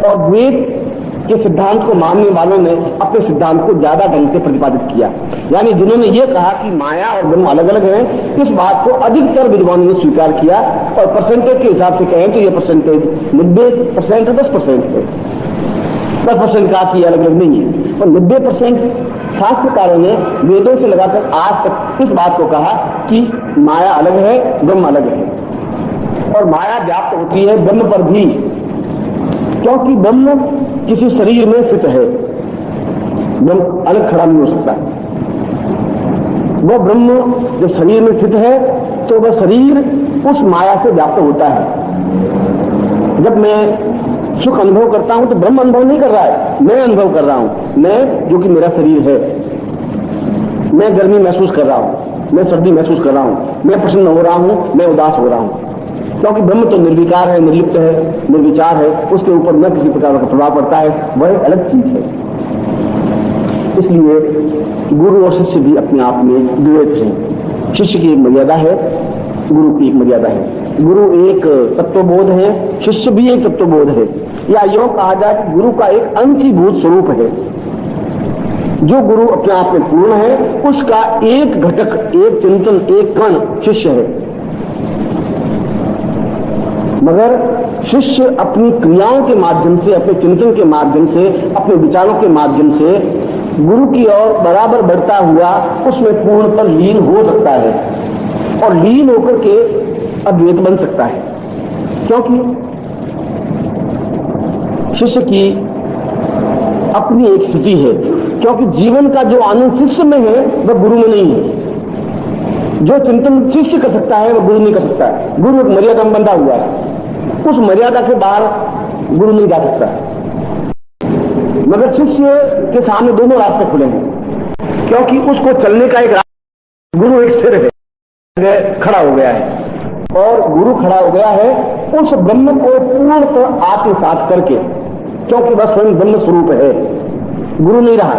और द्वैत के सिद्धांत को मानने वालों ने अपने सिद्धांत को ज्यादा ढंग से प्रतिपादित किया। यानी जिन्होंने ये कहा कि माया और ब्रह्म अलग अलग हैं, इस बात को अधिकतर विद्वानों ने स्वीकार किया। और परसेंटेज के हिसाब से कहें तो ये परसेंटेज 90% है, 10% है। 10% का कि अलग अलग नहीं है, और 90% शास्त्रकारों ने वेदों से लगाकर आज तक इस बात को कहा कि माया अलग है, ब्रह्म अलग है। और माया व्याप्त होती है ब्रह्म पर भी, क्योंकि ब्रह्म किसी शरीर में स्थित है, ब्रह्म अलग खड़ा नहीं हो सकता। वह ब्रह्म जब शरीर में स्थित है तो वह शरीर उस माया से व्याप्त होता है। जब मैं सुख अनुभव करता हूं तो ब्रह्म अनुभव नहीं कर रहा है, मैं अनुभव कर रहा हूं। मैं जो कि मेरा शरीर है, मैं गर्मी महसूस कर रहा हूं, मैं सर्दी महसूस कर रहा हूं, मैं प्रसन्न हो रहा हूं, मैं उदास हो रहा हूं, क्योंकि ब्रह्म तो निर्विकार है, निर्लिप्त है, निर्विचार है, उसके ऊपर न किसी प्रकार का प्रभाव पड़ता है, वह एक अलग चीज है। इसलिए गुरु और शिष्य भी अपने आप में द्वैत हैं। शिष्य की एक मर्यादा है, गुरु की एक मर्यादा है। गुरु एक तत्वबोध है, शिष्य भी एक तत्वबोध है, या यूं कहा जाए कि गुरु का एक अंशीभूत स्वरूप है। जो गुरु अपने आप में पूर्ण है, उसका एक घटक, एक चिंतन, एक कण शिष्य है। मगर शिष्य अपनी क्रियाओं के माध्यम से, अपने चिंतन के माध्यम से, अपने विचारों के माध्यम से गुरु की ओर बराबर बढ़ता हुआ उसमें पूर्णतः लीन हो सकता है, और लीन होकर के अद्वैत बन सकता है। क्योंकि शिष्य की अपनी एक स्थिति है, क्योंकि जीवन का जो आनंद शिष्य में है वह गुरु में नहीं है। जो चिंतन शिष्य कर सकता है वह गुरु नहीं कर सकता है। गुरु एक मर्यादा में बंधा हुआ है, उस मर्यादा के बाहर गुरु नहीं जा सकता। मगर शिष्य के सामने दोनों रास्ते खुले हैं, क्योंकि उसको चलने का एक रास्ता, गुरु एक स्थिर है, खड़ा हो गया है, और गुरु खड़ा हो गया है उस ब्रह्म को पूर्णतः आत्मसात करके, क्योंकि वह स्वयं ब्रह्म स्वरूप है, गुरु नहीं रहा,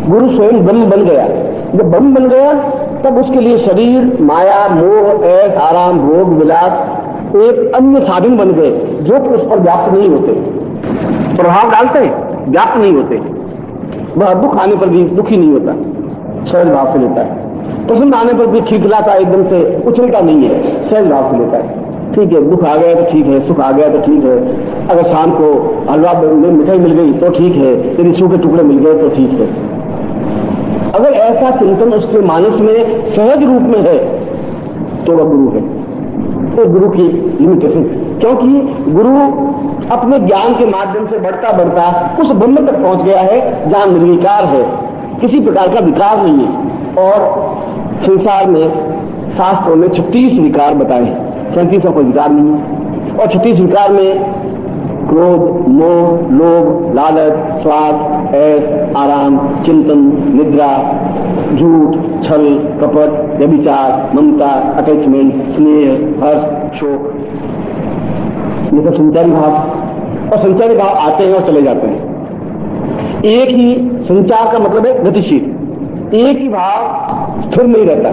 गुरु स्वयं ब्रह्म बन गया। जब ब्रह्म बन गया तब उसके लिए शरीर, माया, मोह, ऐश, आराम, भोग, विलास एक अन्य साधन बन गए, जो कि उस पर व्याप्त नहीं होते, प्रभाव डालते हैं, व्याप्त नहीं होते। वह दुख आने पर भी दुखी नहीं होता, सहज भाव से लेता है। प्रसन्न आने पर भी खिलखिलाता एकदम से उछलता नहीं है, सहज भाव से लेता है। ठीक है, दुख आ गया तो ठीक है, सुख आ गया तो ठीक है, अगर शाम को हलवा में मिठाई मिल गई तो ठीक है, यदि सूखे टुकड़े मिल गए तो ठीक है। अगर ऐसा चिंतन उसके मानस में सहज रूप में है तो वह गुरु है। तो गुरु की लिमिटेशन, क्योंकि गुरु अपने ज्ञान के माध्यम से बढ़ता बढ़ता उस ब्रह्म तक पहुंच गया है जहां निर्विकार है, किसी प्रकार का विकार नहीं है। और संसार में शास्त्रों में 36 विकार बताए हैं, 37 कोई विकार नहीं है। और 36 विकार में क्रोध, मोह, लोभ, लालच, स्वार्थ, ऐश, आराम, चिंतन, निद्रा, झूठ, छल, कपट, व्यभिचार, ममता, अटैचमेंट, स्नेह, हर्ष, शोक, ये सब संचारी भाव। और संचारी भाव आते हैं और चले जाते हैं। एक ही संचार का मतलब है गतिशील, एक ही भाव स्थिर नहीं रहता।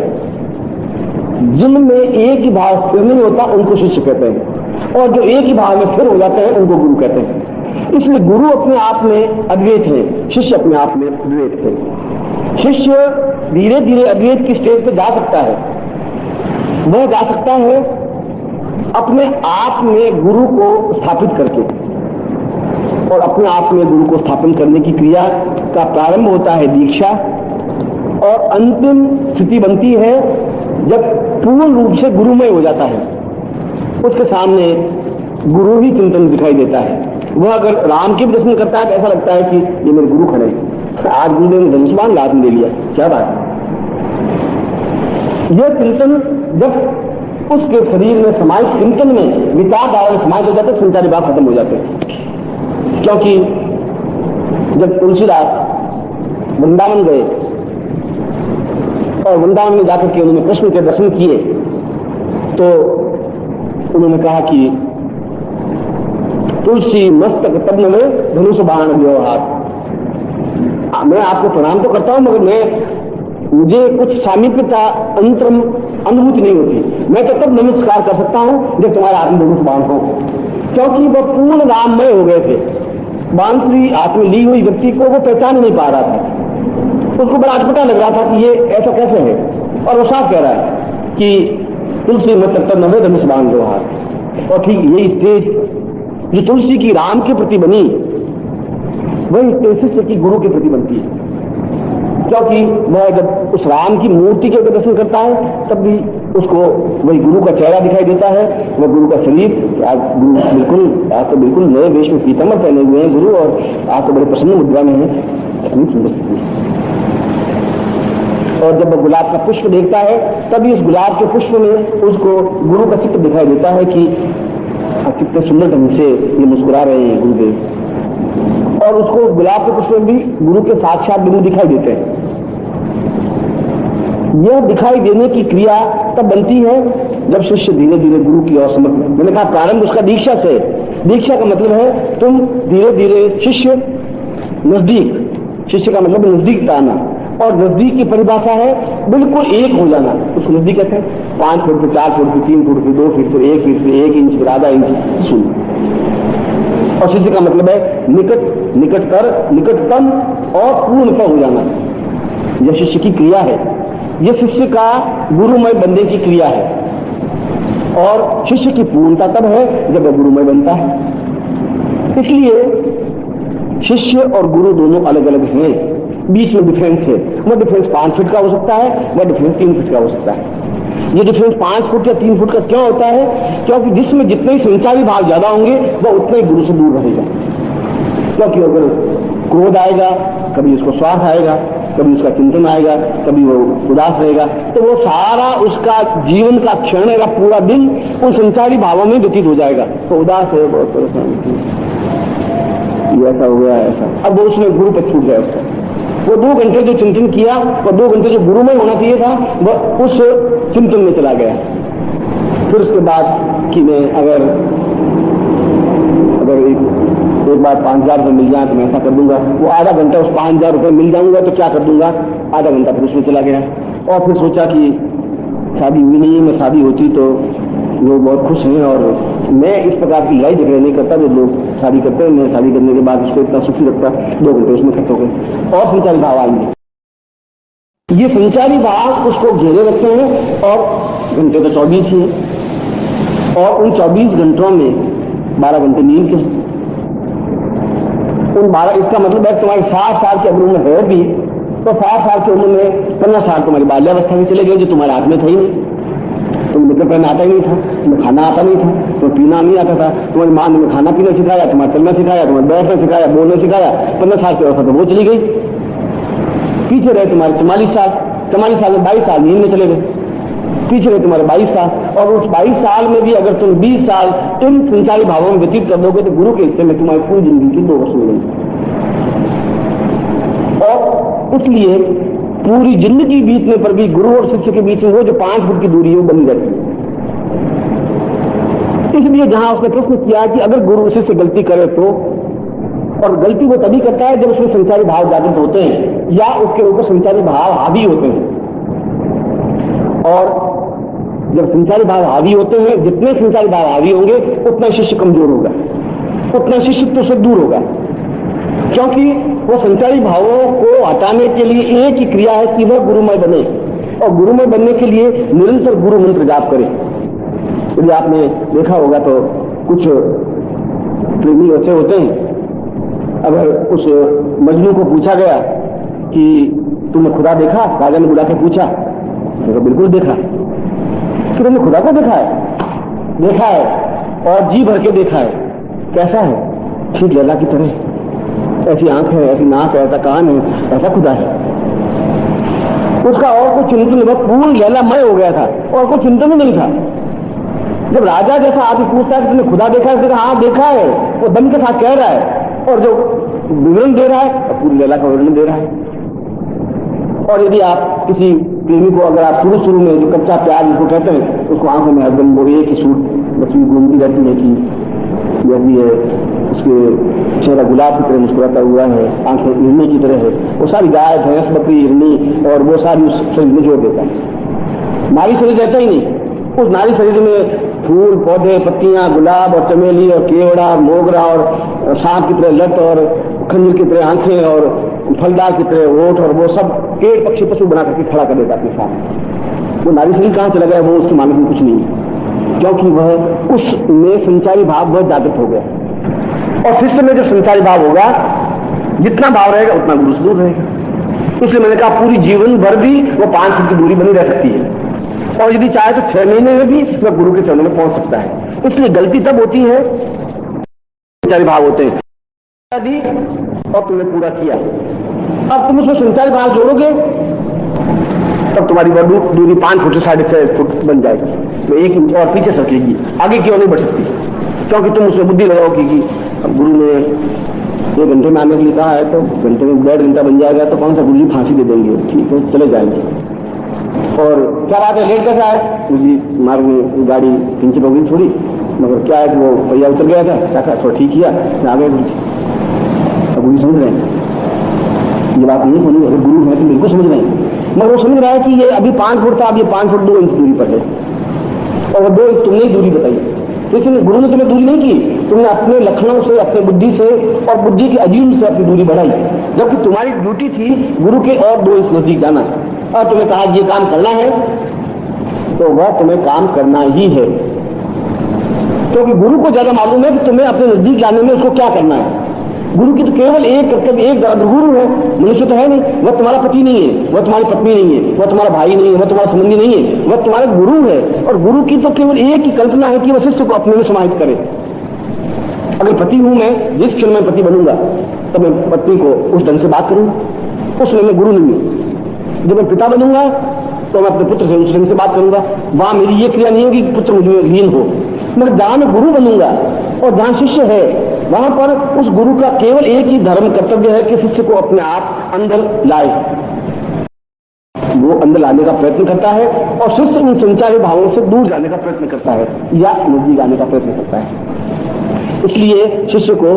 जिनमें एक ही भाव स्थिर नहीं होता उनको शिष्य कहते हैं, और जो एक ही भाव में स्थिर हो जाते हैं उनको गुरु कहते हैं। इसलिए गुरु अपने आप में अद्वैत है, शिष्य अपने आप में अद्वैत है। शिष्य धीरे धीरे अद्वैत की स्टेज पर जा सकता है। वह जा सकता है अपने आप में गुरु को स्थापित करके, और अपने आप में गुरु को स्थापन करने की क्रिया का प्रारंभ होता है दीक्षा, और अंतिम स्थिति बनती है जब पूर्ण रूप से गुरुमय हो जाता है। उसके सामने गुरु ही चिंतन दिखाई देता है। वह अगर राम के भी दर्शन करता है तो ऐसा लगता है कि ये मेरे गुरु खड़े हैं, आज गुरु ने धनुष्मान लाद ले लिया, क्या बात है। यह चिंतन जब उसके शरीर में समाहित, चिंतन में विचारधारा में समाहित हो जाते, संचारी भाव खत्म हो जाते हैं। क्योंकि जब तुलसीदास वृंदावन गए और वृंदावन में जाकर के उन्होंने कृष्ण के दर्शन किए, तो उन्होंने कहा कि तुलसी मस्तक तब्न में धनुष बाण व्यवहार, मैं आपको प्रणाम तो करता हूं मगर मुझे कुछ सामीप्यता अंतरम अनुभूति नहीं होती। मैं तो तब नमस्कार कर सकता हूं जब तुम्हारा आत्म धनुष बाण हो। क्योंकि वह पूर्ण राममय हो गए थे। बांसुरी हाथ में ली हुई व्यक्ति को वो पहचान नहीं पा रहा था, उसको बड़ा अटपटा लग रहा था कि ये ऐसा कैसे है। और वो साफ कह रहा है कि तुलसी मत तब नवे धनुष बांध दो हाथ। और ठीक यही स्टेज जो तुलसी की राम के प्रति बनी, वही शिष्य की गुरु के प्रति बनती है। क्योंकि वह जब उस राम की मूर्ति के दर्शन करता है तब भी उसको वही गुरु का चेहरा दिखाई देता है, वह गुरु का शरीर। आज तो बिल्कुल नए वेश में पीताम्बर पहने हुए हैं गुरु, और आज तो बड़े प्रसन्न मुद्रा में है। इतनी सुंदर स्थिति। और जब वह गुलाब का पुष्प देखता है तभी उस गुलाब के पुष्प में उसको गुरु का चित्र दिखाई देता है कि कितने सुंदर ढंग से ये मुस्कुरा रहे हैं गुरुदेव। और उसको गुलाब के पुष्प में भी गुरु के साक्षात बिंदु दिखाई देते हैं। यह दिखाई देने की क्रिया तब बनती है जब शिष्य धीरे धीरे गुरु की ओर समर्पित। मैंने कहा प्रारंभ उसका दीक्षा से। दीक्षा का मतलब है तुम धीरे धीरे शिष्य नजदीक, शिष्य का मतलब नजदीक आना, और नजदीक की परिभाषा है बिल्कुल एक हो जाना। उसको नजदीक कहते हैं 5 फुट फिर 4 फुट फिर 3 फुट फिर 2 फीट फिर 1 फीट फिर 1 इंच फिर आधा इंच शून्य। और शिष्य का मतलब है निकट, निकटतम और पूर्णतः हो जाना। यह शिष्य की क्रिया है। यह शिष्य का गुरुमय बनने की क्रिया है। और शिष्य की पूर्णता तब है जब वह गुरुमय बनता है। इसलिए शिष्य और गुरु दोनों अलग अलग हैं, बीच में डिफरेंस है। वह डिफरेंस 5 फीट का हो सकता है, वह डिफरेंस 3 फीट का हो सकता है। ये डिफरेंस 5 फुट या 3 फुट का क्यों होता है? क्योंकि जिसमें जितने ही संचारी भाव ज्यादा होंगे वह उतने ही गुरु से दूर रहेगा। क्योंकि अगर क्रोध आएगा, कभी उसको स्वार्थ आएगा, कभी उसका चिंतन आएगा, कभी वो उदास रहेगा, तो वो सारा उसका जीवन का क्षण रहेगा, पूरा दिन उन संचारी भावों में व्यतीत हो जाएगा। तो उदास है, बहुत परेशान, ये ऐसा हो गया ऐसा। अब वो उसमें गुरु पर छूट गया उसका। वो 2 घंटे जो चिंतन किया, वो 2 घंटे जो गुरुमय होना चाहिए था, वह उस चिंतन में चला गया। फिर उसके बाद कि मैं अगर एक बार 5,000 रुपये मिल जाए तो मैं ऐसा कर दूंगा। वो आधा घंटा उस 5,000 रुपये मिल जाऊंगा तो क्या कर दूंगा, आधा घंटा फिर उसमें चला गया। और फिर सोचा कि शादी हुई नहीं है, मैं शादी होती तो लोग बहुत खुश हैं, और मैं इस प्रकार की लड़ाई झगड़े नहीं करता जो लोग शादी करते हैं। मैं शादी करने के बाद उसको इतना सुखी रखता, 2 घंटे उसमें खत्म हो गए और संचारी भाव आएंगे। ये संचारी भाव उसको घेरे रखते हैं, और घंटे तो 24 ही हैं, और उन 24 घंटों में 12 घंटे नींद के। उन 12, इसका मतलब है तुम्हारी 60 साल की उम्र में है भी तो 60 साल की उम्र में 15 साल तुम्हारी बाल्यावस्था में चले गए जो तुम्हारे हाथ में था ही नहीं। तुम्हें निकल पहनना आता ही नहीं था, तुम्हें खाना आता नहीं था, तुम्हें पीना नहीं आता था, तुम्हारी माँ ने खाना पीना सिखाया, तुम्हारा चलना सिखाया, तुम्हें बैठना सिखाया, बोलना सिखाया। 15 साल की अवस्था तो वो चली गई। पीछे रहे तुम्हारे 44 साल, 44 साल में 22 साल नींद में चले गए। पीछे रहे तुम्हारे 22 साल, और उस 22 साल में भी अगर तुम 20 साल इन संचारी भावों में व्यतीत कर दोगे तो गुरु के हिस्से में तुम्हारी पूरी जिंदगी की 2 वर्ष मिलेंगे। और इसलिए पूरी जिंदगी बीतने पर भी गुरु और शिष्य के बीच में वो जो 5 फुट की दूरी है वो बनी रहती है। इसलिए जहां उसने प्रश्न किया कि अगर गुरु शिष्य गलती करे तो, और गलती वो तभी करता है जब उसमें संचारी भाव जागृत होते हैं या उसके ऊपर संचारी भाव हावी होते हैं। और जब संचारी भाव हावी होते हैं, जितने संचारी भाव हावी होंगे उतना शिष्य कमजोर होगा, उतना शिष्यत्व से दूर होगा। क्योंकि वो संचारी भावों को हटाने के लिए एक ही क्रिया है कि वह गुरुमय बने, और गुरुमय बनने के लिए निरंतर गुरु मंत्र जाप करे। यदि आपने देखा होगा तो कुछ प्रेमी ऐसे होते हैं, अगर उस मजनू को पूछा गया कि तुमने खुदा देखा, राजा ने बुला के पूछा, तो बिल्कुल देखा। फिर तुमने खुदा को देखा है? देखा है, और जी भर के देखा है। कैसा है? ठीक लैला की तरह, ऐसी आंख है, ऐसी नाक है, ऐसा कान है, ऐसा खुदा है। उसका और कुछ चिंतन, वह पूर्ण लैलामय हो गया था और कोई चिंतन नहीं था। जब राजा जैसा आदमी पूछता है कि तुमने खुदा देखा है, हाँ देखा है, वो दम के साथ कह रहा है, और जो विवरण दे रहा है तो पूरी लैला का विवरण दे रहा है। और यदि आप किसी प्रेमी को, अगर आप शुरू में जो कच्चा प्यार जिसको कहते हैं, उसको आंखों में हरदम वो एक ही सूट तस्वीर घूमती रहती है कि जैसी है, उसके चेहरा गुलाब की तरह मुस्कुराता हुआ है, आंखें हिरनी की तरह है, वो सारी गाय भैंस बकरी हिरनी और वो सारी उस शरीर में जोड़ देता है। मारी शरीर रहता ही नहीं, उस नारी शरीर में फूल पौधे पत्तियां गुलाब और चमेली और केवड़ा मोगरा और सांप की तरह लट और खंजर की तरह आंखें और फलदार की तरह ओठ और वो सब पेड़ पक्षी पशु बना करके खड़ा कर देता अपने सामने। वो नारी शरीर कहां चला गया वो उसके मानस में कुछ नहीं है, क्योंकि वह उसमें संचारी भाव बहुत जागृत हो गया। और शिष्य में जब संचारी भाव होगा, जितना भाव रहेगा उतना गुरु से दूर रहेगा। इसलिए मैंने कहा पूरी जीवन भर भी वो 5 फुट की दूरी बनी रह सकती है, और यदि चाहे तो 6 महीने में भी वह गुरु के चरणों में पहुंच सकता है। इसलिए गलती तब होती है संचारी भाव होते हैं और तुमने पूरा किया, अब तुम उसमें संचारी भाव जोड़ोगे तब तुम्हारी दूरी 5 फुट से 6.5 फुट बन जाएगी, तो 1 इंच और पीछे सकेगी, आगे क्यों नहीं बढ़ सकती, क्योंकि तुम उसमें बुद्धि लगाओगी कि अब गुरु ने 1 घंटे में आने के लिए कहा है तो घंटे में 1.5 घंटा बन जाएगा, तो कौन सा गुरु जी फांसी दे देंगे, ठीक है चले जाएंगे। और क्या बात है लेट कैसा है, मुझे मार्ग में गाड़ी पिंचर हो गई थोड़ी, मगर क्या है कि वो पहिया उतर गया था, चाका थोड़ा ठीक किया, आ गए गुरु जी। अब गुरु समझ रहे हैं ये बात नहीं बोली, अगर गुरु है तो बिल्कुल समझ रहे हैं, मगर वो समझ रहा है कि ये अभी 5 फुट था, अब ये 5 फुट 2 इंच दूरी पर है, और 2 इंच तुमने ही दूरी बताई, तो इसलिए गुरु ने तुम्हें दूरी नहीं की, तुमने अपने लक्षणों से अपने बुद्धि से और बुद्धि के अजीम से अपनी दूरी बढ़ाई, जबकि तुम्हारी ड्यूटी थी गुरु के और 2 इंच नजदीक जाना, और तुम्हें कहा ये काम करना है तो वह तुम्हें काम करना ही है, क्योंकि गुरु को ज्यादा मालूम है कि तुम्हें अपने नजदीक लाने में उसको क्या करना है। गुरु की तो केवल एक कर्तव्य, एक गुरु है, मनुष्य तो है नहीं, वह तुम्हारा पति नहीं है, वह तुम्हारी पत्नी नहीं है, वह तुम्हारा भाई नहीं है, वह तुम्हारा संबंधी नहीं है, वह तुम्हारा गुरु है। और गुरु की तो केवल एक ही कल्पना है कि वह शिष्य को अपने में समाहित करे। अगर पति हूं मैं, जिस क्षण में पति बनूंगा तब मैं पत्नी को उस ढंग से बात करूंगा, उस समय मैं गुरु नहीं हूं। जब मैं पिता बनूंगा तो मैं अपने पुत्र से उस ढंग से बात करूंगा, वहां मेरी ये क्रिया नहीं होगी कि पुत्र मुझे लीन हो, मगर जहां मैं गुरु बनूंगा और जहां शिष्य है वहां पर उस गुरु का केवल एक ही धर्म कर्तव्य है कि शिष्य को अपने आप अंदर लाए। वो अंदर लाने का प्रयत्न करता है और शिष्य उन संचारी भावों से दूर जाने का प्रयत्न करता है या नजदीक आने का प्रयत्न करता है। इसलिए शिष्य को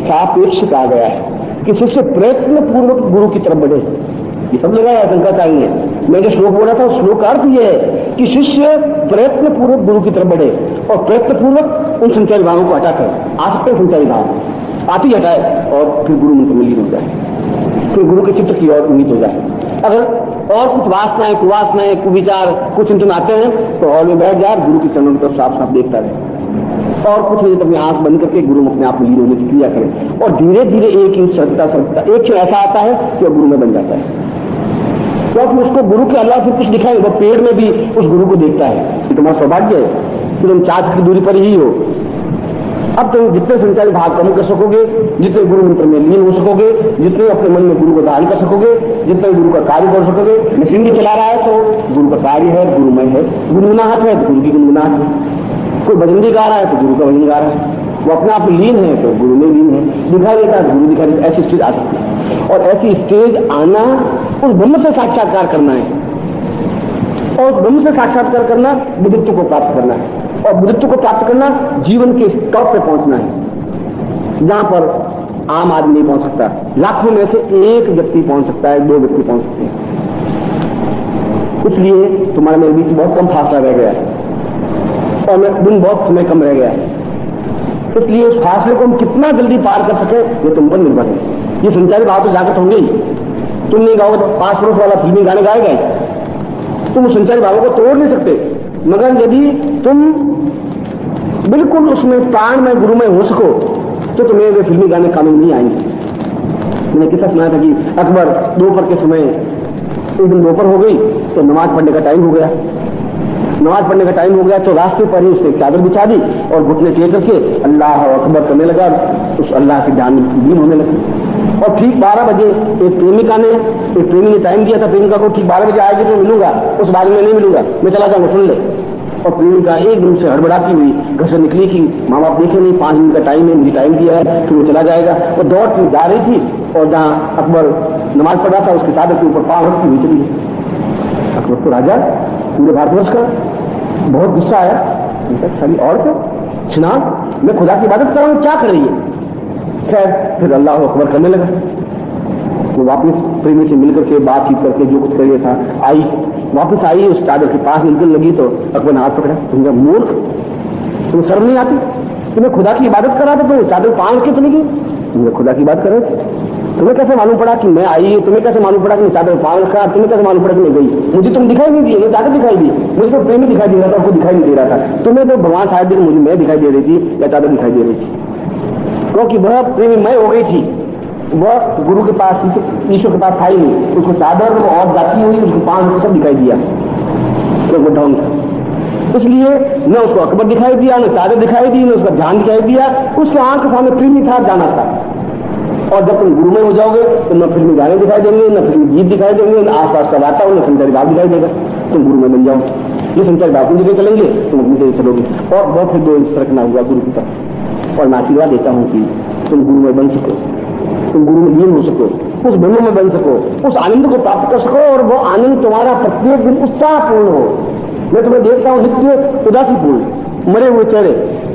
सापेक्ष कहा गया है कि शिष्य प्रयत्न पूर्वक गुरु की तरफ बढ़े। ये सब लगाया शंकराचार्य ने। मैं जो श्लोक बोला था उस श्लोक का अर्थ यह है कि शिष्य प्रयत्न पूर्वक गुरु की तरफ बढ़े और प्रयत्न पूर्वक उन संचारी भावों को हटाकर आ सकते हैं संचारी भाव आप ही हटाए और फिर गुरु मंत्र में लीन हो जाए, फिर गुरु के चित्र की ओर उन्नीत हो जाए। अगर और कुछ वासनाएं कुवासनाएं कुविचार कुछ चिंतन आते हैं तो हॉल में बैठ जाए, गुरु की चरणों की तरफ साफ साफ देखता रहे और कुछ नहीं, अपनी आंख बंद करके गुरु में अपने आप लीन होने की क्रिया करें और धीरे धीरे एक इंच सरकता एक क्षण ऐसा आता है कि वह गुरु में बन जाता है, क्योंकि उसको गुरु के अलावा फिर कुछ दिखाई, वो पेड़ में भी उस गुरु को देखता है। तुम्हारा सौभाग्य है कि तुम 4 की दूरी पर ही हो। अब तुम जितने संचारी भाव कम कर सकोगे, जितने गुरु मंत्र में लीन हो सकोगे, जितने अपने मन में गुरु को धारण कर सकोगे, जितने गुरु का कार्य कर सकोगे। मशीन भी चला रहा है तो गुरु का कार्य है, गुरुमय है, गुनगुनाहट है तो गुरु की गुनगुनाहट है, कोई भजन भी गा रहा है तो गुरु का भजन गा रहा है, वो अपने आप लीन है तो गुरु में लीन है, दिखाई देता है तो गुरु दिखाई देता है। ऐसी स्टेज आ सकती है और ऐसी स्टेज आना उस ब्रह्म से साक्षात्कार करना है और ब्रह्म से साक्षात्कार करना बुद्धत्व को प्राप्त करना है और बुद्धत्व को प्राप्त करना जीवन के टॉप पे पहुंचना है जहां पर आम आदमी नहीं पहुंच सकता। लाखों में से एक व्यक्ति पहुंच सकता है, 2 व्यक्ति पहुंच सकते हैं। इसलिए तुम्हारे मेरे बीच बहुत कम फासला रह गया है और मैं दिन बहुत समय कम रह गया है, इसलिए उस फासले को हम कितना जल्दी पार कर सके ये तुम पर निर्भर है। ये संचारी भाव तो जागृत होंगे ही, तुम नहीं गाओगे तो पास पड़ोस वाला फिल्मी गाने गाएगा, तुम उस संचारी भावों को तोड़ नहीं सकते, मगर यदि तुम बिल्कुल उसमें प्राण में गुरु में हो सको तो तुम्हें वे फिल्मी गाने कानून नहीं आएंगे। मैंने किस्सा सुनाया था कि अकबर दोपहर के समय एक दिन दोपहर हो गई तो नमाज पढ़ने का टाइम हो गया, नमाज पढ़ने का टाइम हो गया तो रास्ते पर ही उसने चादर बिछा दी और घुटने टेक करके अल्लाह अकबर करने लगा, उस अल्लाह के ध्यान में लीन होने लगा। और ठीक 12 बजे एक प्रेमी ने टाइम दिया था, प्रेमिका को ठीक 12 बजे आएगी तो मिलूंगा, उस बाद में नहीं मिलूंगा, मैं चला जाऊंगा, सुन ले। और प्रेमिका एकदम से हड़बड़ाती हुई घर से निकली कि माँ बाप देखे नहीं, 5 मिनट का टाइम है, मुझे टाइम दिया है, फिर वो चला जाएगा। वो दौड़ती जा रही थी और जहाँ अकबर नमाज पढ़ रहा था उसकी चादर के ऊपर पाँव रखती हुई चली गई। अकबर तो राजा पूरे भारतवर्ष का, बहुत गुस्सा आया, सारी औरत छिना, मैं खुदा की इबादत कर रहा हूं, क्या कर रही है। खैर फिर अल्लाह अकबर करने लगा। वो वापिस प्रेमी से मिलकर के बातचीत करके जो कुछ कर था आई वापस आई, उस चादर के पास निकलने लगी तो अकबर ने हाथ पकड़ा, तुम मूर्ख, तुम्हें शर्म नहीं आती? तुम्हें खुदा की इबादत करा था तो चादर पांव के चली गई? तुम्हें खुदा की बात कर रहे थे, तुम्हें कैसे मालूम पड़ा कि मैं आई? तुम्हें कैसे मालूम पड़ा कि मैं चादर पांव रखा? तुम्हें कैसे मालूम पड़ा कि मैं गई? मुझे तुम दिखाई नहीं दिए, मुझे चादर दिखाई दी, मुझे तो प्रेमी दिखाई दे रहा था, आपको दिखाई नहीं दे रहा था। तुम्हें तो भगवान शायद मुझे मैं दिखाई दे रही थी या चादर दिखाई दे रही थी, क्योंकि वह प्रेमी मैं हो गई थी, वह गुरु के पास, ईश्वर के पास था ही नहीं। उसको चादर और जाती हुई उसको पांव सब दिखाई दिया, तो वो ढोंग था। इसलिए न उसको अकबर दिखाई दिया, न चादर दिखाई दी, न उसका ध्यान दिखाई दिया, उसके आंख के सामने प्रेमी था, जाना था। और जब तुम गुरु में हो जाओगे तो न फिल्मी गाने दिखाई देंगे, न फिल्मी गीत दिखाई देंगे, न आसपास का वातावरण, न संचारी बात दिखाई देगा। तुम गुरु में बन जाओ, ये संचारी बात लेके चलेंगे, तुम अपनी जगह चलोगे। और बहुत फिर 2 इंच रखना हुआ गुरु की तरफ। और मैं आशीर्वाद देता हूं कि तुम गुरु में बन सको, तुम गुरु में लीन हो सको, उस ब्रह्म में बन सको, उस आनंद को प्राप्त कर सको, और वो आनंद तुम्हारा प्रत्येक दिन उत्साहपूर्ण हो। मैं तुम्हें देखता हूं नित्य उदासीपूर्ण, मरे हुए चेहरे,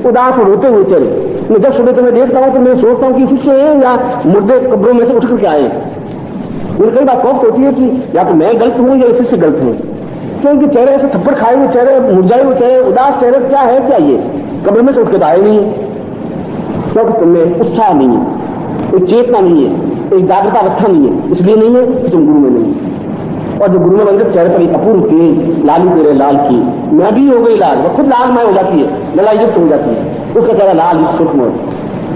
उदास और रोते हुए चेहरे। मैं जब सुबह तुम्हें देखता हूं तो मैं सोचता हूं कि शिष्य है या मुर्दे कब्रों में से उठ करके आए। मुझे कई बार खौफ होती है कि या तो मैं गलत हूं या शिष्य गलत हूं, क्योंकि चेहरे ऐसे थप्पड़ खाए हुए चेहरे, मुरझाए हुए चेहरे, उदास चेहरे, क्या है क्या ये? कब्र में से उठ के तो आए नहीं, क्योंकि तुम्हें उत्साह नहीं है, कोई चेतना नहीं है, एक जागृत अवस्था नहीं है। इसलिए नहीं है कि तुम गुरु में नहीं। और जो गुरु में बनकर चेहरे पर एक अपूर्व तेज, लाली तेरे लाल की, मैं भी हो गई लाल, वो खुद लालमय हो जाती है, लड़ाई युक्त हो जाती है, उसका चेहरा लाल सूक्ष्म।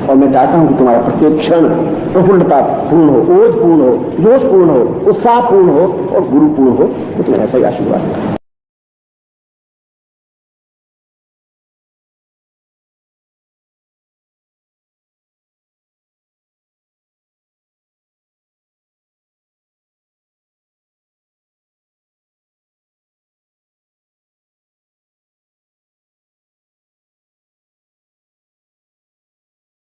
और मैं चाहता हूं कि तुम्हारा प्रत्येक क्षण प्रफुल्लता पूर्ण हो, ओज पूर्ण हो, जोश पूर्ण हो, उत्साह पूर्ण हो और गुरु पूर्ण हो। इसमें ऐसा ही आशीर्वाद है।